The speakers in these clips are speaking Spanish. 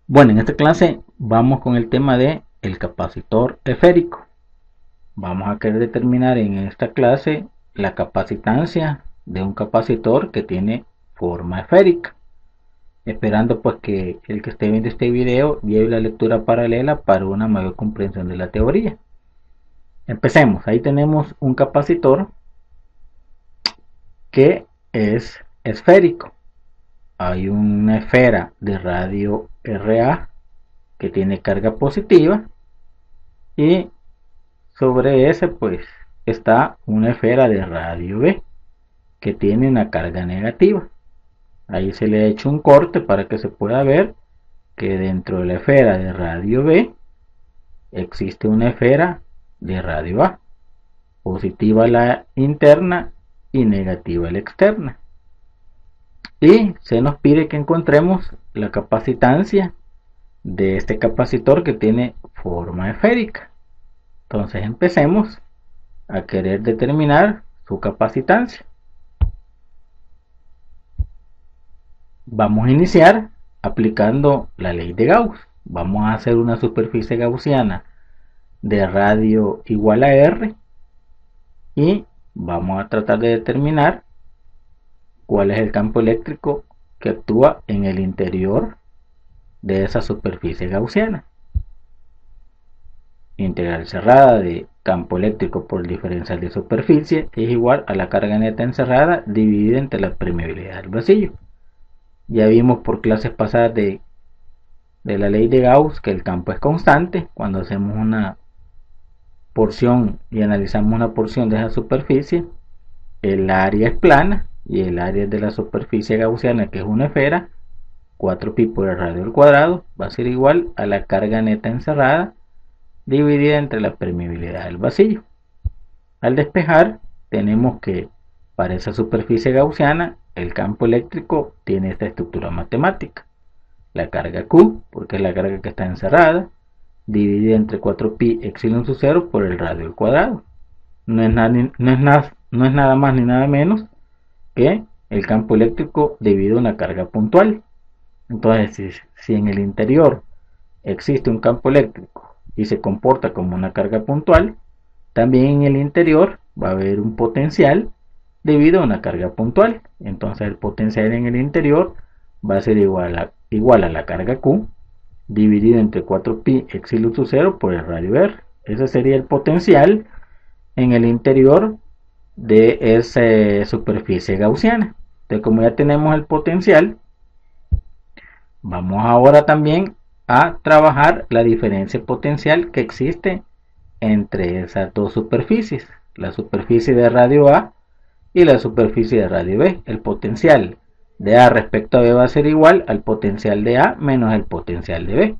Bueno, en esta clase vamos con el tema de el capacitor esférico. Vamos a querer determinar en esta clase la capacitancia de un capacitor que tiene forma esférica. Esperando pues que el que esté viendo este video lleve la lectura paralela para una mayor comprensión de la teoría. Empecemos. Ahí tenemos un capacitor que es esférico. Hay una esfera de radio Ra que tiene carga positiva y sobre ese pues está una esfera de radio B que tiene una carga negativa. Ahí se le ha hecho un corte para que se pueda ver que dentro de la esfera de radio B existe una esfera de radio A, positiva la interna y negativa la externa. Y se nos pide que encontremos la capacitancia de este capacitor que tiene forma esférica. Entonces empecemos a querer determinar su capacitancia. Vamos a iniciar aplicando la ley de Gauss. Vamos a hacer una superficie gaussiana de radio igual a R y vamos a tratar de determinar cuál es el campo eléctrico que actúa en el interior de esa superficie gaussiana. Integral cerrada de campo eléctrico por diferencial de superficie es igual a la carga neta encerrada dividida entre la permeabilidad del vacío. Ya vimos por clases pasadas de la ley de Gauss que el campo es constante cuando hacemos una porción y analizamos una porción de esa superficie. El área es plana y el área de la superficie gaussiana, que es una esfera, 4pi por el radio al cuadrado, va a ser igual a la carga neta encerrada dividida entre la permeabilidad del vacío. Al despejar tenemos que para esa superficie gaussiana el campo eléctrico tiene esta estructura matemática: la carga Q, porque es la carga que está encerrada, dividida entre 4pi epsilon sub 0 por el radio al cuadrado. No es nada más ni nada menos que el campo eléctrico debido a una carga puntual. Entonces, si en el interior existe un campo eléctrico y se comporta como una carga puntual, también en el interior va a haber un potencial debido a una carga puntual. Entonces el potencial en el interior va a ser igual a la carga Q dividido entre 4pi epsilon sub 0 por el radio R. Ese sería el potencial en el interior de esa superficie gaussiana. Entonces, como ya tenemos el potencial, vamos ahora también a trabajar la diferencia potencial que existe entre esas dos superficies, la superficie de radio A y la superficie de radio B. El potencial de A respecto a B va a ser igual al potencial de A menos el potencial de B.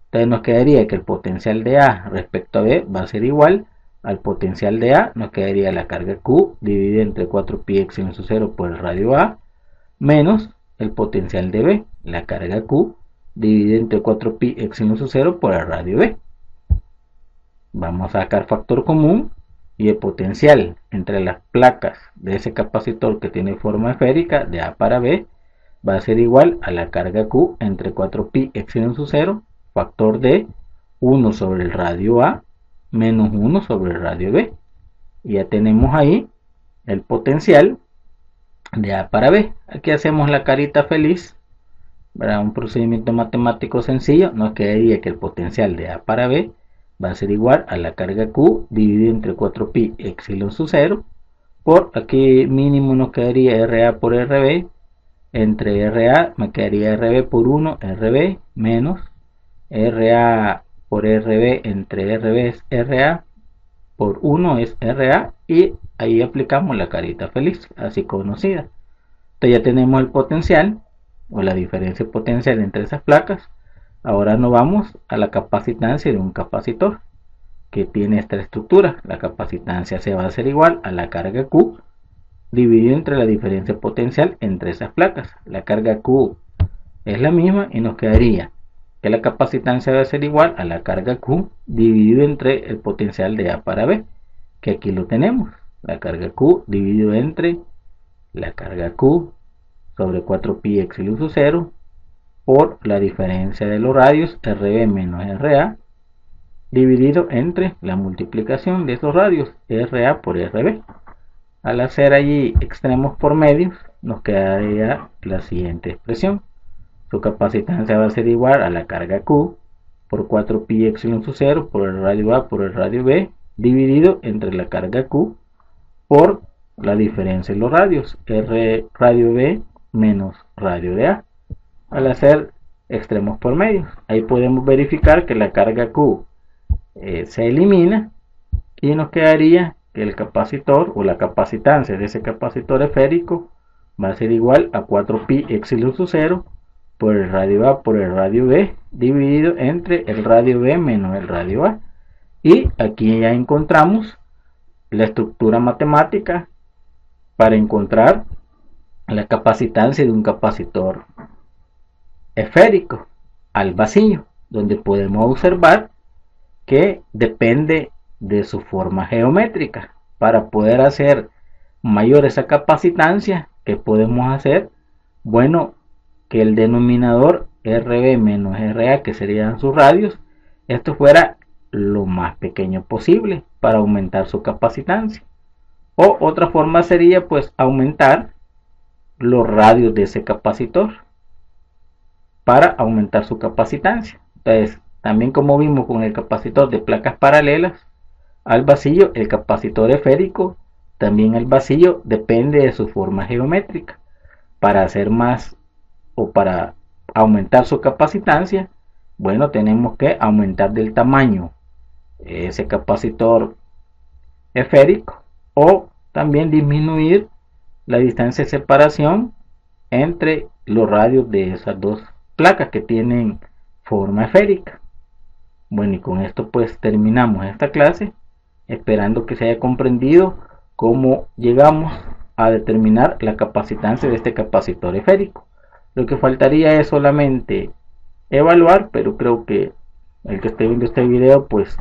Entonces nos quedaría que el potencial de A respecto a B va a ser igual al potencial de A, nos quedaría la carga Q dividida entre 4pi epsilon sub 0 por el radio A menos el potencial de B, la carga Q dividida entre 4pi epsilon sub 0 por el radio B. Vamos a sacar factor común y el potencial entre las placas de ese capacitor que tiene forma esférica de A para B va a ser igual a la carga Q entre 4pi epsilon sub 0 factor de 1 sobre el radio A menos 1 sobre el radio B. Y ya tenemos ahí el potencial de A para B. Aquí hacemos la carita feliz, ¿verdad? Un procedimiento matemático sencillo. Nos quedaría que el potencial de A para B va a ser igual a la carga Q dividido entre 4pi epsilon sub 0 por, aquí mínimo nos quedaría RA por RB, entre RA me quedaría RB por 1 RB menos RA por RB entre RB es RA por 1 es RA, y ahí aplicamos la carita feliz, así conocida. Entonces ya tenemos el potencial o la diferencia potencial entre esas placas. Ahora nos vamos a la capacitancia de un capacitor que tiene esta estructura. La capacitancia se va a hacer igual a la carga Q dividido entre la diferencia potencial entre esas placas. La carga Q es la misma y nos quedaría que la capacitancia va a ser igual a la carga Q dividido entre el potencial de A para B, que aquí lo tenemos, la carga Q dividido entre la carga Q sobre 4pi epsilon sub 0 por la diferencia de los radios RB menos RA dividido entre la multiplicación de esos radios RA por RB. Al hacer allí extremos por medios, nos quedaría la siguiente expresión. Su capacitancia va a ser igual a la carga Q por 4pi epsilon sub 0 por el radio A por el radio B dividido entre la carga Q por la diferencia de los radios R radio B menos radio de A. Al hacer extremos por medios, ahí podemos verificar que la carga Q se elimina y nos quedaría que el capacitor o la capacitancia de ese capacitor esférico va a ser igual a 4pi epsilon sub 0 por el radio A por el radio B dividido entre el radio B menos el radio A. Y aquí ya encontramos la estructura matemática para encontrar la capacitancia de un capacitor esférico al vacío, donde podemos observar que depende de su forma geométrica. Para poder hacer mayor esa capacitancia, ¿qué podemos hacer? Bueno, que el denominador RB menos RA, que serían sus radios, esto fuera lo más pequeño posible para aumentar su capacitancia. O otra forma sería pues aumentar los radios de ese capacitor para aumentar su capacitancia. Entonces, también como vimos con el capacitor de placas paralelas al vacío, el capacitor esférico, también el vacío depende de su forma geométrica. Para hacer más o para aumentar su capacitancia, bueno, tenemos que aumentar del tamaño ese capacitor esférico o también disminuir la distancia de separación entre los radios de esas dos placas que tienen forma esférica. Bueno, y con esto pues terminamos esta clase, esperando que se haya comprendido cómo llegamos a determinar la capacitancia de este capacitor esférico. Lo que faltaría es solamente evaluar, pero creo que el que esté viendo este video pues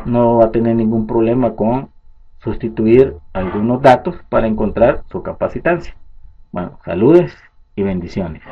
no va a tener ningún problema con sustituir algunos datos para encontrar su capacitancia. Bueno, saludos y bendiciones.